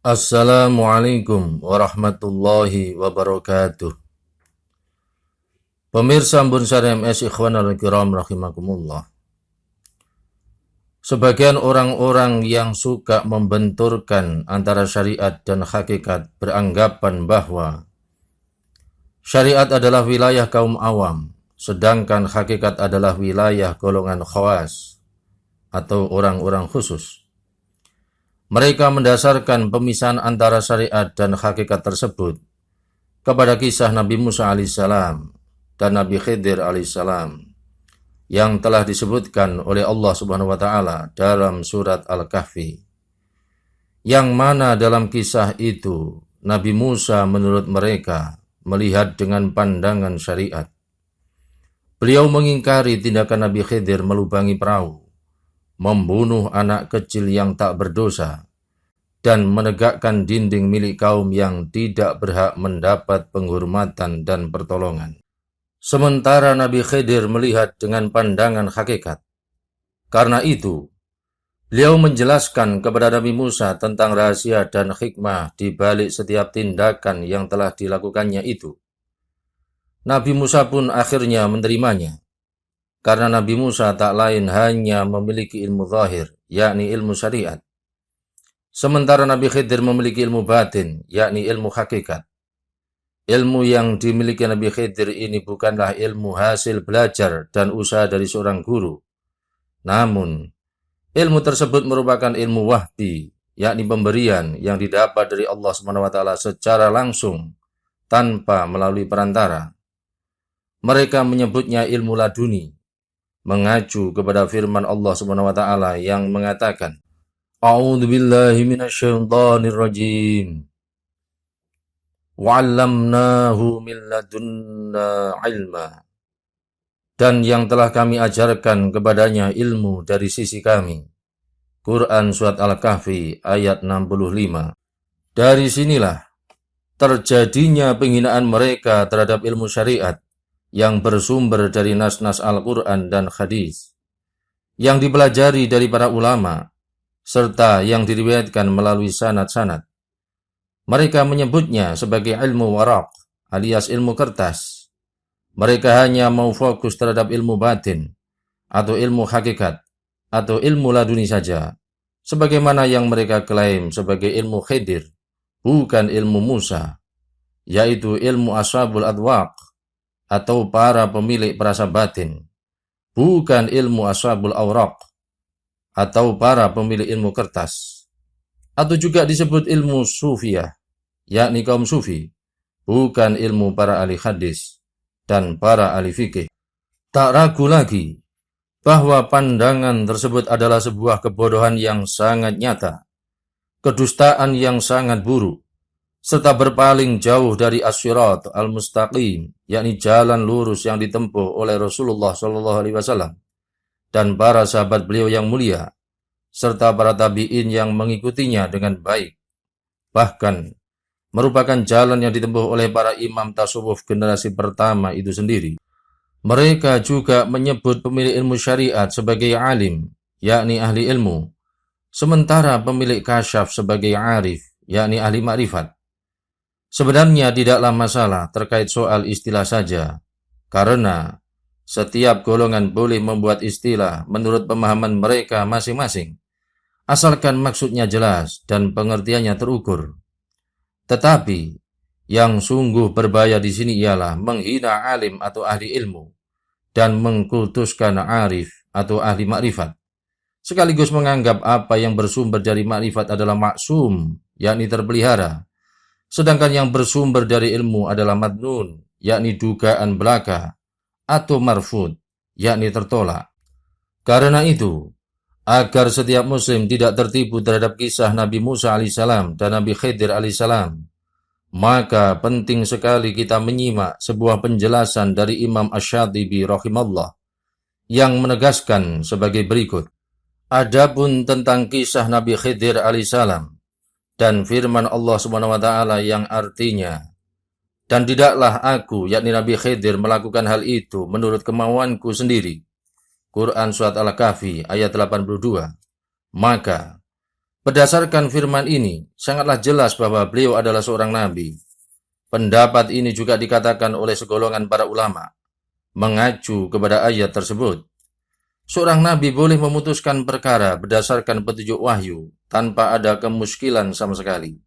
Assalamualaikum warahmatullahi wabarakatuh. Pemirsa Bunsar MS Ikhwanul Kiram rahimakumullah. Sebagian orang-orang yang suka membenturkan antara syariat dan hakikat beranggapan bahwa syariat adalah wilayah kaum awam, sedangkan hakikat adalah wilayah golongan khawas atau orang-orang khusus. Mereka mendasarkan pemisahan antara syariat dan hakikat tersebut kepada kisah Nabi Musa alaihissalam dan Nabi Khidir alaihissalam yang telah disebutkan oleh Allah Subhanahu wa taala dalam surat Al-Kahfi. Yang mana dalam kisah itu Nabi Musa menurut mereka melihat dengan pandangan syariat. Beliau mengingkari tindakan Nabi Khidir melubangi perahu, membunuh anak kecil yang tak berdosa, dan menegakkan dinding milik kaum yang tidak berhak mendapat penghormatan dan pertolongan. Sementara Nabi Khidir melihat dengan pandangan hakikat. Karena itu, beliau menjelaskan kepada Nabi Musa tentang rahasia dan hikmah di balik setiap tindakan yang telah dilakukannya itu. Nabi Musa pun akhirnya menerimanya. Karena Nabi Musa tak lain hanya memiliki ilmu zahir, yakni ilmu syariat. Sementara Nabi Khidir memiliki ilmu batin, yakni ilmu hakikat. Ilmu yang dimiliki Nabi Khidir ini bukanlah ilmu hasil belajar dan usaha dari seorang guru. Namun, ilmu tersebut merupakan ilmu wahyi, yakni pemberian yang didapat dari Allah SWT secara langsung, tanpa melalui perantara. Mereka menyebutnya ilmu laduni, mengacu kepada firman Allah SWT yang mengatakan, A'udzu billahi minasyaitonir rajim. Wa'allamnahu min ladunna ilma. Dan yang telah kami ajarkan kepadanya ilmu dari sisi kami. Quran Surat Al-Kahfi ayat 65. Dari sinilah terjadinya penghinaan mereka terhadap ilmu syariat yang bersumber dari nas-nas Al-Quran dan hadis, yang dipelajari dari para ulama, serta yang diriwayatkan melalui sanad-sanad. Mereka menyebutnya sebagai ilmu waraq, alias ilmu kertas. Mereka hanya mau fokus terhadap ilmu batin, atau ilmu hakikat, atau ilmu laduni saja, sebagaimana yang mereka klaim sebagai ilmu Khidir, bukan ilmu Musa, yaitu ilmu ashabul adwaq, atau para pemilik perasa batin, bukan ilmu ashabul awraq, atau para pemilik ilmu kertas, atau juga disebut ilmu sufiyah, yakni kaum sufi, bukan ilmu para ahli hadis dan para ahli fikih. Tak ragu lagi bahwa pandangan tersebut adalah sebuah kebodohan yang sangat nyata, kedustaan yang sangat buruk, serta berpaling jauh dari as-sirat al-mustaqim, yakni jalan lurus yang ditempuh oleh Rasulullah SAW dan para sahabat beliau yang mulia, serta para tabi'in yang mengikutinya dengan baik. Bahkan, merupakan jalan yang ditempuh oleh para imam tasawuf generasi pertama itu sendiri. Mereka juga menyebut pemilik ilmu syariat sebagai alim, yakni ahli ilmu, sementara pemilik kasyaf sebagai arif, yakni ahli makrifat. Sebenarnya tidaklah masalah terkait soal istilah saja, karena setiap golongan boleh membuat istilah menurut pemahaman mereka masing-masing, asalkan maksudnya jelas dan pengertiannya terukur. Tetapi, yang sungguh berbahaya di sini ialah menghina alim atau ahli ilmu, dan mengkultuskan arif atau ahli makrifat, sekaligus menganggap apa yang bersumber dari makrifat adalah maksum, yakni terpelihara, sedangkan yang bersumber dari ilmu adalah madnun, yakni dugaan belaka, atau marfud, yakni tertolak. Karena itu, agar setiap muslim tidak tertipu terhadap kisah Nabi Musa alaihissalam dan Nabi Khidir alaihissalam, maka penting sekali kita menyimak sebuah penjelasan dari Imam Asy-Syatibi rahimallah yang menegaskan sebagai berikut. Adapun tentang kisah Nabi Khidir alaihissalam dan firman Allah Subhanahu wa taala yang artinya, dan tidaklah aku, yakni Nabi Khidir, melakukan hal itu menurut kemauanku sendiri. Quran Surat Al-Kahfi ayat 82. Maka, Berdasarkan firman ini, sangatlah jelas bahwa beliau adalah seorang nabi. Pendapat ini juga dikatakan oleh segolongan para ulama, mengacu kepada ayat tersebut. Seorang nabi boleh memutuskan perkara berdasarkan petunjuk wahyu tanpa ada kemuskilan sama sekali.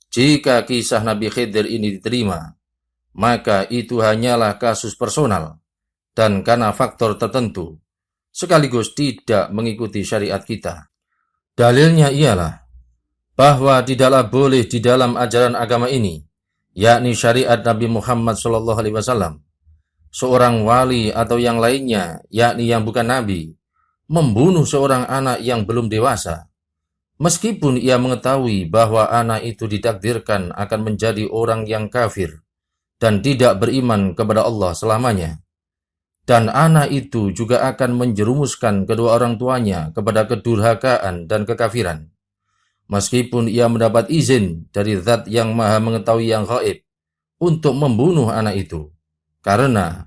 Jika kisah Nabi Khidir ini diterima, maka itu hanyalah kasus personal dan karena faktor tertentu, sekaligus tidak mengikuti syariat kita. Dalilnya ialah bahwa tidaklah boleh di dalam ajaran agama ini, yakni syariat Nabi Muhammad SAW, seorang wali atau yang lainnya, yakni yang bukan nabi, membunuh seorang anak yang belum dewasa, meskipun ia mengetahui bahwa anak itu ditakdirkan akan menjadi orang yang kafir dan tidak beriman kepada Allah selamanya. Dan anak itu juga akan menjerumuskan kedua orang tuanya kepada kedurhakaan dan kekafiran. Meskipun ia mendapat izin dari Zat yang Maha Mengetahui yang gaib untuk membunuh anak itu. Karena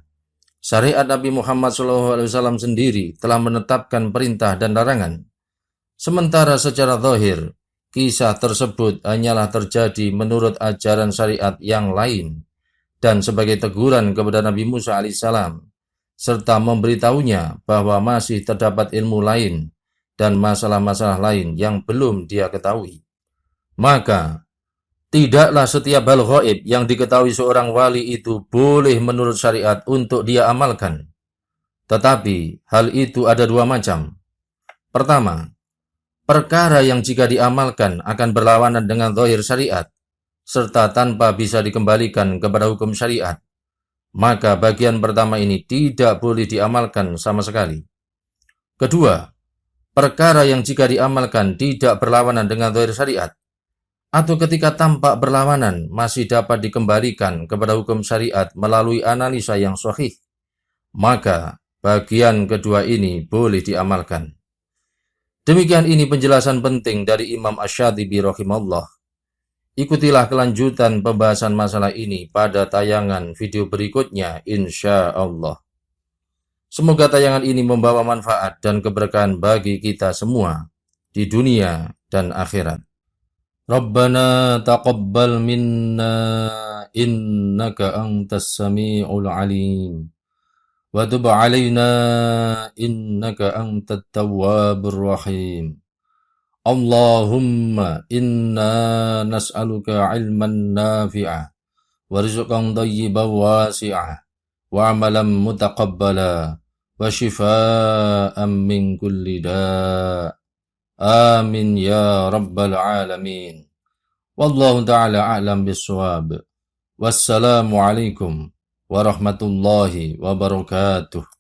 syariat Nabi Muhammad SAW sendiri telah menetapkan perintah dan larangan. Sementara secara zahir, kisah tersebut hanyalah terjadi menurut ajaran syariat yang lain dan sebagai teguran kepada Nabi Musa alaihissalam, serta memberitahunya bahwa masih terdapat ilmu lain dan masalah-masalah lain yang belum dia ketahui. Maka, tidaklah setiap hal gaib yang diketahui seorang wali itu boleh menurut syariat untuk dia amalkan. Tetapi, hal itu ada dua macam. Pertama, perkara yang jika diamalkan akan berlawanan dengan zahir syariat, serta tanpa bisa dikembalikan kepada hukum syariat. Maka bagian pertama ini tidak boleh diamalkan sama sekali. Kedua, perkara yang jika diamalkan tidak berlawanan dengan zahir syariat, atau ketika tampak berlawanan masih dapat dikembalikan kepada hukum syariat melalui analisa yang sahih, maka bagian kedua ini boleh diamalkan. Demikian ini penjelasan penting dari Imam Asy-Syatibi rahimahullah. Ikutilah kelanjutan pembahasan masalah ini pada tayangan video berikutnya, insya Allah. Semoga tayangan ini membawa manfaat dan keberkahan bagi kita semua di dunia dan akhirat. Rabbana taqabbal minna innaka antas sami'ul alim wa tub alaina innaka antat tawwabur rahim. Allahumma inna nas'aluka ilman nafi'a wa rizqan thayyiban wasi'a wa amalan mutaqabbala wa shifaa'an min kulli da'. Amin ya rabbal alamin. Wallahu ta'ala a'lam bis-shawab. Wassalamu alaikum warahmatullahi wabarakatuh.